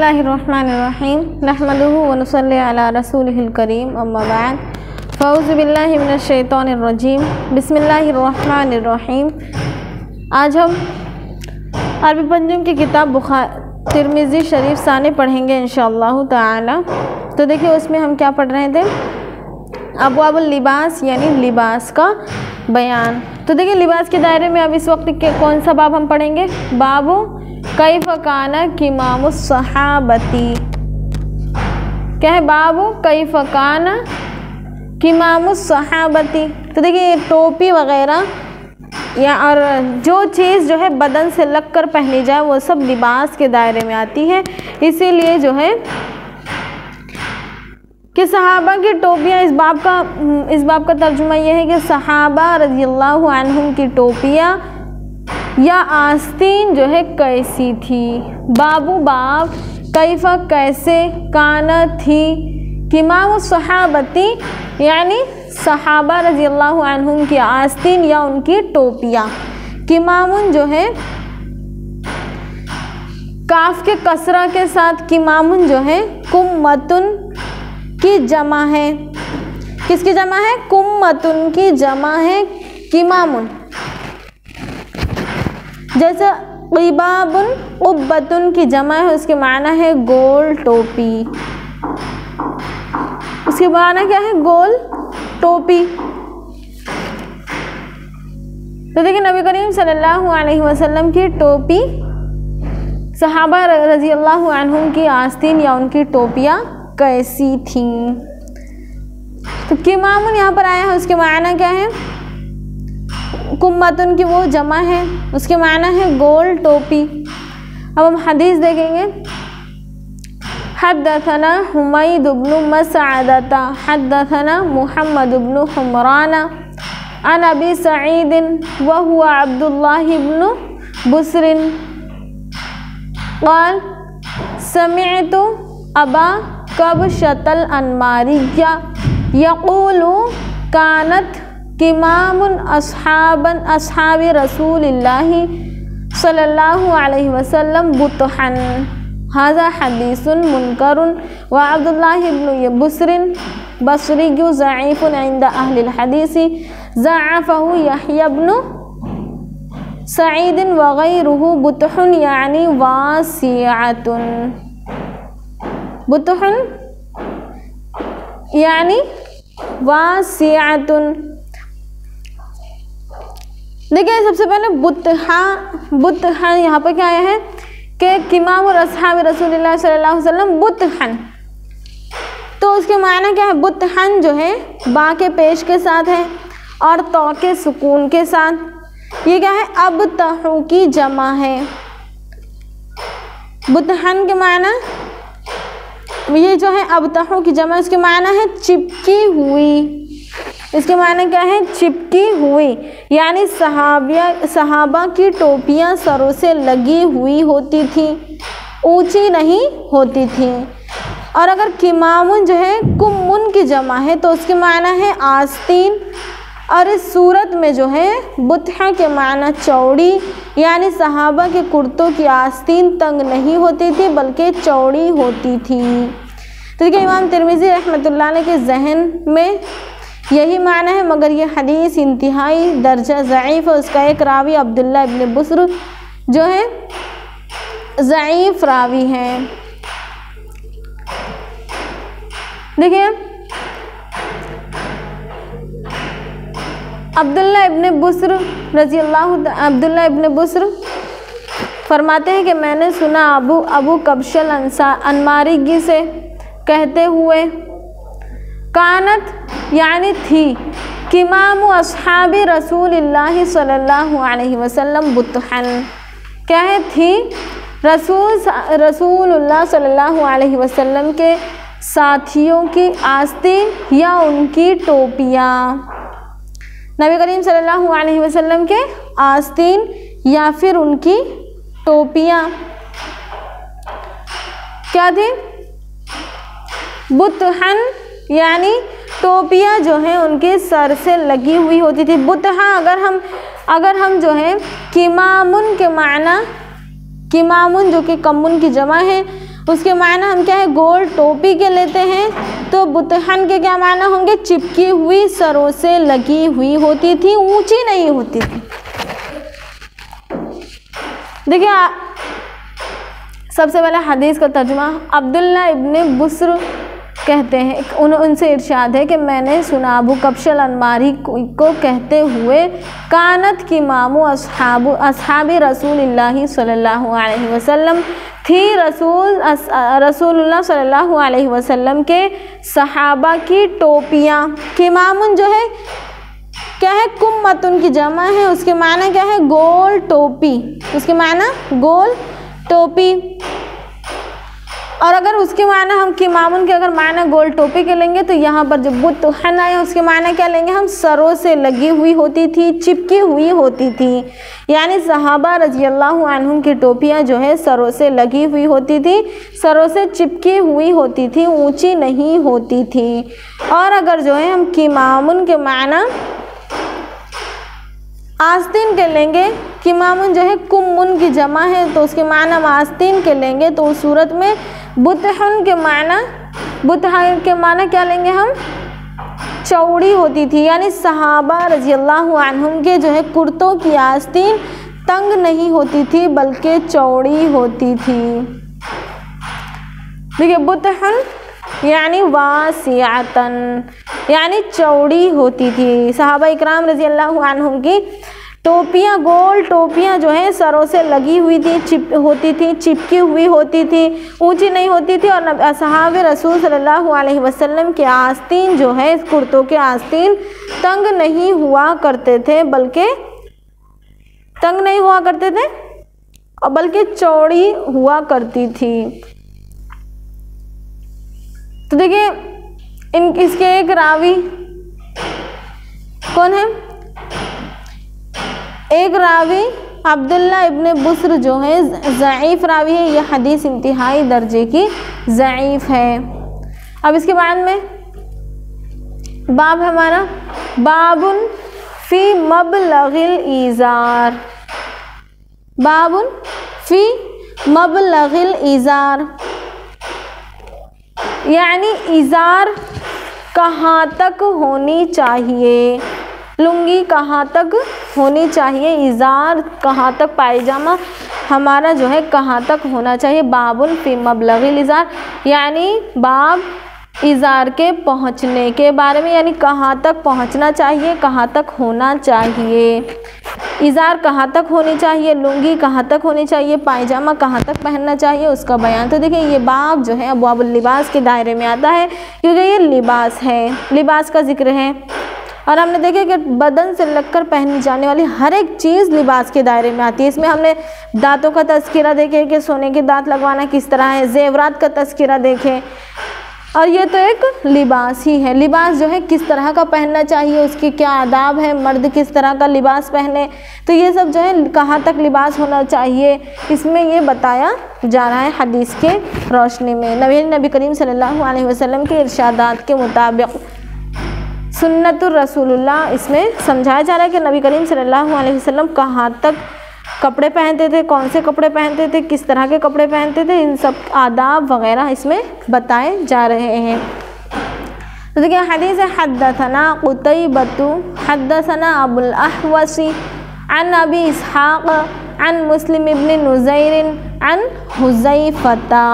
बिस्मिल्लाहिर्रहमानिर्रहीम नहमदुहु व नुसल्ली अला रसूलिहिल करीम अम्मा बाद फ़ऊज़ु बिल्लाहि मिनश शैतानिर रजीम बिस्मिल्लाहिर्रहमानिर्रहीम। आज हम अरबी पंजुम की किताब तिरमिज़ी शरीफ साने पढ़ेंगे इंशाअल्लाह ताला। तो देखिए उसमें हम क्या पढ़ रहे थे, अबवाबुल लिबास यानी लिबास का बयान। तो देखिए लिबास के दायरे में अब इस वक्त के कौन सा बाब हम पढ़ेंगे, बाबु कैफ़ काना किमामुस सहाबती। क्या है, बाबु कैफ़ काना किमामुस सहाबती। तो देखिए टोपी वगैरह या और जो चीज़ जो है बदन से लग कर पहनी जाए वो सब लिबास के दायरे में आती है। इसीलिए जो है कि सहाबा की टोपियाँ, इस बाब का तर्जुमा यह है कि सहाबा रज़ियल्लाहु अन्हुम की टोपियाँ या आस्तीन जो है कैसी थी। बाबू बाब कैफ़ा कैसे, काना थी, किमामुस सहाबती यानी सहाबा रज़ियल्लाहु अन्हुम की आस्तीन या उनकी टोपियाँ। किमामुन जो है काफ के कसरा के साथ, किमामुन जो है कुम्मतुन की जमा है। किसकी जमा है? कुम्मतुन की जमा है किमामुन। जैसे क़िबाबुन क़ुब्बतुन की जमा है, उसके माना है गोल टोपी। उसके माना क्या है? गोल टोपी। तो देखिए नबी करीम सल्लल्लाहु अलैहि वसल्लम की टोपी, सहाबा रज़ियल्लाहु अन्हुम की आस्तीन या उनकी टोपियाँ कैसी थीं। तो किमामुन यहाँ पर आया है, उसके माना क्या है? कुम्मतुन की वो जमा है, उसके माना है गोल टोपी। अब हम हदीस देखेंगे। हद्दथना हुमैद इब्न मसअदता हद्दथना मुहम्मद इब्न हुमराना अन अबी सईद व हुवा अब्दुल्लाह इब्न बुस्रिन क़ाल समिअतु अबा कबशतल अन्मारिया यक़ूलु कानत किमामुन अस्हाबी रसूलिल्लाहि सल्लल्लाहु अलैहि वसल्लम बुतहन हाज़ा हदीसुन मुनकरुन व अब्दुल्लाह इब्न बुस्रिन बसरिय्यु ज़ईफ़ुन इंद अहलिल हदीसी ज़अफ़हु यहया इब्न सईद व गैरुहु। बुतहन यानी वासिअतुन, बुतहन यानी वासिअतुन। देखिए सबसे पहले बुतहा यहाँ पर क्या आया है कि किमामुल अस्हाब रसूलुल्लाह सल्लल्लाहु अलैहि वसल्लम बुतहन। तो उसके माना क्या है? बुतहन जो है बा के पेश के साथ है और तौ के सुकून के साथ। ये क्या है? अब तहु की जमा है। बुतहन के माना ये जो है अब तहु की जमा, उसके माना है चिपकी हुई। इसके माना क्या है? चिपकी हुई यानी सहाबा की टोपियाँ सरों से लगी हुई होती थी, ऊंची नहीं होती थी। और अगर किमामुन जो है कुम्मुन की जमा है तो उसके माना है आस्तीन। और इस सूरत में जो है बुतहा के माना चौड़ी यानी सहाबा के कुर्तों की आस्तीन तंग नहीं होती थी बल्कि चौड़ी होती थी। तो देखिए इमाम तिरमिज़ी रहमतुल्लाह अलैह के जहन में यही माना है, मगर ये हदीस इंतहाई दर्जा ज़ईफ़ है। उसका एक रावी अब्दुल्ला इब्न बुस्र जो है ज़ईफ़ रावी हैं। देखिए अब्दुल्ला इब्न बुस्र फरमाते हैं कि मैंने सुना अबू कबशल अन्मारी से कहते हुए, कानत यानी थी, किमामु अस्हाबी रसूलिल्लाहि सल्लल्लाहु अलैहि वसल्लम बुतहन। क्या है? थी रसूलुल्लाह सल्लल्लाहु अलैहि वसल्लम के साथियों की आस्तीन या उनकी टोपियाँ। नबी करीम सल्लल्लाहु अलैहि वसल्लम के आस्तीन या फिर उनकी टोपियाँ क्या थी? बुतहन यानी टोपियाँ जो हैं उनके सर से लगी हुई होती थी। बुतहा अगर हम जो है किमामुन के माना, किमामुन जो कि कम्मुन की जमा है उसके माना हम क्या है, गोल टोपी के लेते हैं। तो बुतहन के क्या माना होंगे, चिपकी हुई, सरों से लगी हुई होती थी, ऊंची नहीं होती थी। देखिए सबसे पहले हदीस का तर्जुमा, अब्दुल्ला इब्न बुस्र कहते हैं, उनसे इरशाद है कि मैंने सुना अबू कब्शल अनमारी को कहते हुए, कानत की मामू असहाबी रसूलुल्लाह सल्लल्लाहु अलैहि वसल्लम, थी रसूलुल्लाह सल्लल्लाहु अलैहि वसल्लम के सहाबा की टोपियाँ। किमामुन जो है क्या है, कुम्मतुन की जमा है, उसके माना क्या है, गोल टोपी, उसके माना गोल टोपी। और अगर उसके माना हम किमामुन के अगर माना गोल टोपी के लेंगे तो यहाँ पर जो बुतहन आया उसके माना क्या लेंगे हम, सरों से लगी हुई होती थी, चिपकी हुई होती थी। यानी सहाबा रजी अल्लाह अन्हुम की टोपियाँ जो है सरों से लगी हुई होती थी, सरों से चिपकी हुई होती थी, ऊंची नहीं होती थी। और अगर जो है हम किमामुन के माना आस्तीन के लेंगे, किमामुन जो है कुम्मुन की जमा है तो उसके माना हम आस्तीन के लेंगे, तो उस सूरत में बुतहन के माना क्या लेंगे हम, चौड़ी होती थी। यानी सहाबा रजी अल्लाह अन्हुम के जो है कुर्तों की आस्तीन तंग नहीं होती थी बल्कि चौड़ी होती थी। देखिए बुतहन यानी वासिअतन, यानी चौड़ी होती थी। सहाबा इकराम रजी अल्लाह अन्हुम की टोपियाँ, गोल टोपियाँ जो है सरों से लगी हुई थी, चिपकी हुई होती थी, ऊंची नहीं होती थी। और सहाबे रसूल सल्लल्लाहु अलैहि वसल्लम के आस्तीन जो है, कुर्तों के आस्तीन तंग नहीं हुआ करते थे बल्कि और बल्कि चौड़ी हुआ करती थी। तो देखिए इसके एक रावी कौन है, एक रावी अब्दुल्ला इब्न बुस्र जो है ज़ईफ़ रावी है, यह हदीस इंतहाई दर्जे की ज़ईफ़ है। अब इसके बाद में बाब है हमारा, बाबुन फ़ी मबलगिल इज़ार, बाबुन फ़ी मबलगिल इज़ार, यानी इज़ार कहाँ तक होनी चाहिए, लुंगी कहाँ तक होनी चाहिए, इज़ार कहाँ तक, पायजामा हमारा जो है कहाँ तक होना चाहिए। बाबुल फी मबलगिल इज़ार, यानी बाब इज़ार के पहुँचने के बारे में, यानी कहाँ तक पहुँचना चाहिए, कहाँ तक होना चाहिए, इज़ार कहाँ तक होनी चाहिए, लुंगी कहाँ तक होनी चाहिए, पायजामा कहाँ तक पहनना चाहिए, उसका बयान। तो देखिए ये बाब जो है अबवाबुल लिबास के दायरे में आता है क्योंकि ये लिबास है, लिबास का जिक्र है। और हमने देखा कि बदन से लगकर पहनी जाने वाली हर एक चीज़ लिबास के दायरे में आती है। इसमें हमने दांतों का तज़किरा देखे कि सोने के दांत लगवाना किस तरह है, ज़ेवरात का तज़किरा देखे, और ये तो एक लिबास ही है। लिबास जो है किस तरह का पहनना चाहिए, उसके क्या आदाब है, मर्द किस तरह का लिबास पहने, तो ये सब जो है कहाँ तक लिबास होना चाहिए, इसमें ये बताया जा रहा है हदीस के रोशनी में। नबी करीम सल्लल्लाहु अलैहि वसल्लम के इरशादात के मुताबिक सुन्नतुर रसूलुल्लाह, इसमें समझाया जा रहा है कि नबी करीम सल्लल्लाहु अलैहि वसल्लम कहाँ तक कपड़े पहनते थे, कौन से कपड़े पहनते थे, किस तरह के कपड़े पहनते थे, इन सब आदाब वगैरह इसमें बताए जा रहे हैं। तो देखिए हदीस है, हद्दसना क़ुतैबतु हद्दसना अबुल अहवसी अन अबी इसहाक़ अन मुस्लिम इब्न नुज़ैर अन हुज़ैफ़ता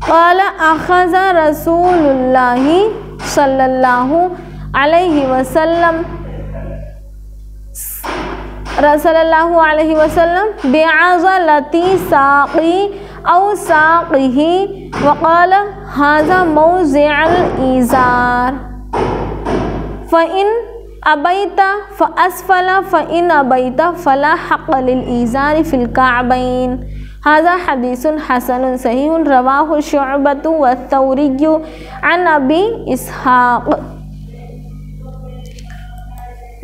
क़ाल अख़ज़ रसूलुल्लाहि सल्लल्लाहु अलैहि वसल्लम बिअज़लती साक़ी औ साक़िही वक़ाल हाज़ा मौज़िअल इज़ार फ़इन अबैता फ़अस्फ़ला फ़इन अबैता फ़ला हक़्क़ लिल इज़ारि फ़िल कअबैन। हाज़ा हदीसुन हसनुन सहीहुन रवाहु शुअबतु वत्तौरिय्यु अन अबी इसहाक़।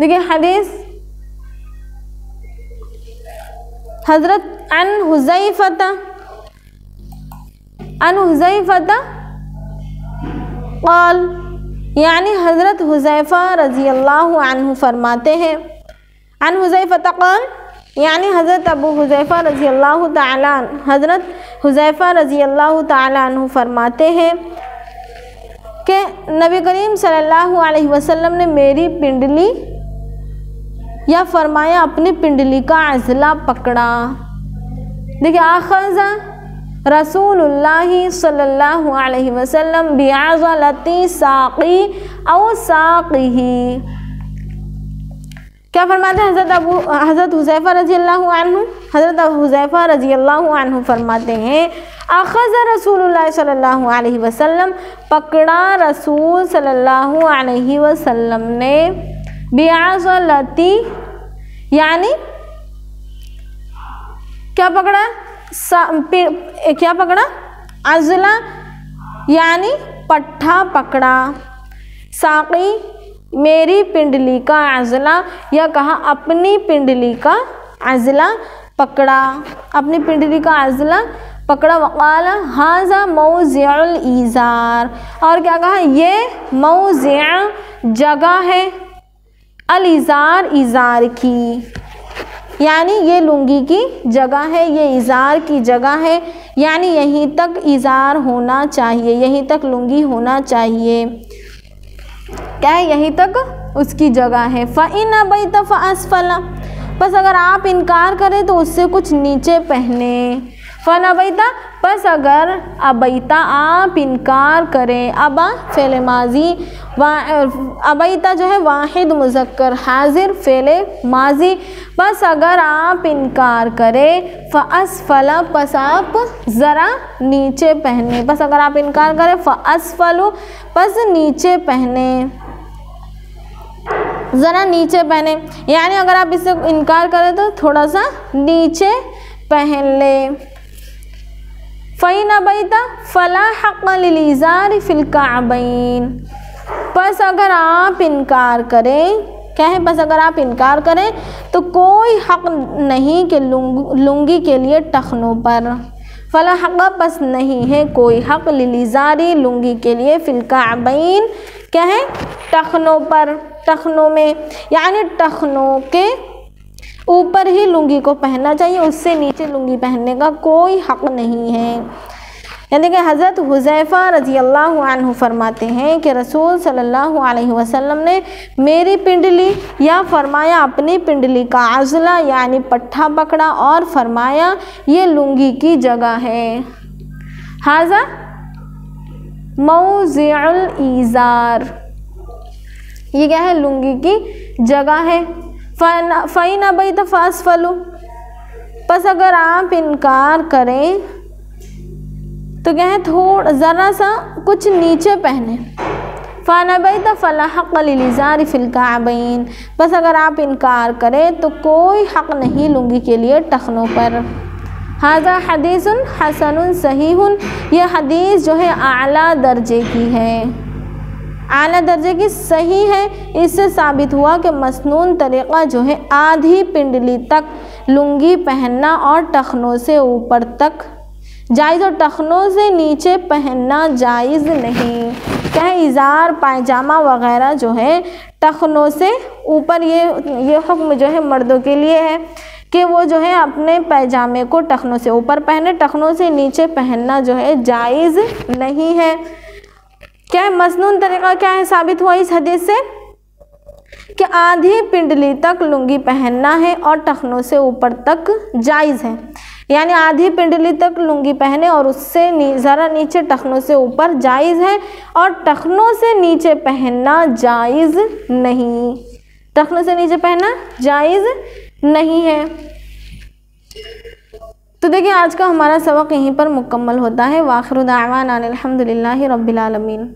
देखिए हदीस हज़रत अन हुज़ैफ़ता क़ाल, यानी हज़रत हुज़ैफ़ा रज़ी अल्लाहु अन्हु फरमाते हैं, अन हुज़ैफ़ता क़ाल, यानी हज़रत अबू हुज़ैफ़ा रज़ी अल्लाह ताला हज़रत हुज़ैफ़ा रज़ी अल्लाह ताला अन्हु फरमाते हैं कि नबी करीम सल्लल्लाहु अलैहि वसल्लम ने मेरी पिंडली या फरमाया अपनी पिंडली का अज़ला पकड़ा। देखिए, आख़ज़ा रसूलुल्लाहि सल्लल्लाहु अलैहि वसल्लम बिअज़लती साक़ी औ साक़िही। क्या फरमाते हैं हज़रत हुज़ैफ़ा रज़ी अल्लाहु अन्हु? हज़रत हुज़ैफ़ा रज़ी अल्लाहु अन्हु फरमाते हैं, अख़ज़ रसूलुल्लाह सल्लल्लाहु अलैहि वसल्लम, पकड़ा रसूल सल्लल्लाहु अलैहि वसल्लम ने बिअज़लती, यानी क्या पकड़ा? क्या पकड़ा? अज़ला यानी पट्ठा पकड़ा। साक़ी मेरी पिंडली का अज़ला, या कहा अपनी पिंडली का अज़ला पकड़ा, अपनी पिंडली का अज़ला पकड़ा। वक़ाला हाज़ा मौज़िउल इज़ार, और क्या कहा? ये मौज़िअ जगह है, अल इज़ार इज़ार की, यानी ये लुंगी की जगह है, ये इज़ार की जगह है, यानी यहीं तक इज़ार होना चाहिए, यहीं तक लुंगी होना चाहिए। क्या है? यहीं तक उसकी जगह है। फ़इन अबैता फ़अस्फ़ला, बस अगर आप इनकार करें तो उससे कुछ नीचे पहने। फ़न अबैता, बस अगर अबैता आप इनकार करें, अबा फ़ेल माजी, अबैता जो है वाहिद मुज़क्कर, हाजिर फ़ेल माजी, बस अगर आप इनकार करें फ़अस्फ़ला, बस आप ज़रा नीचे पहने, बस अगर आप इनकार करें फ़अस्फ़लु, बस नीचे पहने, ज़रा नीचे पहने, यानी अगर आप इससे इनकार करें तो थोड़ा सा नीचे पहन ले। फ़इन अबैता फ़ला हक़्क़ लिल इज़ार फ़िल कअबैन, बस अगर आप इनकार करें, क्या है? बस अगर आप इनकार करें तो कोई हक़ नहीं कि लुंगी के लिए टखनों पर। फ़ला हक़्क़, बस नहीं है कोई हक़, लिल इज़ारी लुंगी के लिए, फ़िल कअबैन, क्या है? टखनों पर, टखनों में, यानी टखनों के ऊपर ही लुंगी को पहनना चाहिए, उससे नीचे लुंगी पहनने का कोई हक़ नहीं है। यानी कि हज़रत हुज़ैफ़ा रज़ी अल्लाहु अन्हु फरमाते हैं कि रसूल सल्लल्लाहु अलैहि वसल्लम ने मेरी पिंडली या फरमाया अपनी पिंडली का अज़ला यानी पट्ठा पकड़ा और फरमाया ये लुंगी की जगह है। हाज़ा मौज़िउल इज़ार, ये क्या है? लुंगी की जगह है। फ़इन अबैता फ़अस्फ़लु, बस अगर आप इनकार करें तो क्या है? थोड़ा ज़रा सा कुछ नीचे पहने। फ़इन अबैता फ़ला हक़्क़ लिल इज़ार फ़िल कअबैन, बस अगर आप इनकार करें तो कोई हक़ नहीं लुंगी के लिए टखनों पर। हाज़ा हदीसुन हसनुन सहीहुन, यह हदीस जो है आला दर्जे की है, आला दर्जे की सही है। इससे साबित हुआ कि मसनून तरीक़ा जो है आधी पिंडली तक लुंगी पहनना और टखनों से ऊपर तक जायज़, और टखनों से नीचे पहनना जायज़ नहीं। क्या है? इज़ार पायजामा वग़ैरह जो है टखनों से ऊपर, ये हुक्म जो है मर्दों के लिए है कि वो जो है अपने पैजामे को टखनों से ऊपर पहने, टखनों से नीचे पहनना जो है जायज़ नहीं है। क्या है? मसनून तरीक़ा क्या है? साबित हुआ इस हदीस से कि आधी पिंडली तक लुंगी पहनना है और टखनों से ऊपर तक जायज़ है, यानी आधी पिंडली तक लुंगी पहने और उससे ज़रा नीचे टखनों से ऊपर जायज़ है, और टखनों से नीचे पहनना जायज़ नहीं, टखनों से नीचे पहनना जायज़ नहीं है। तो देखिए, आज का हमारा सबक यहीं पर मुकम्मल होता है। वाखिरु दावाना अनिल हम्दुलिल्लाहि रब्बिल आलमीन।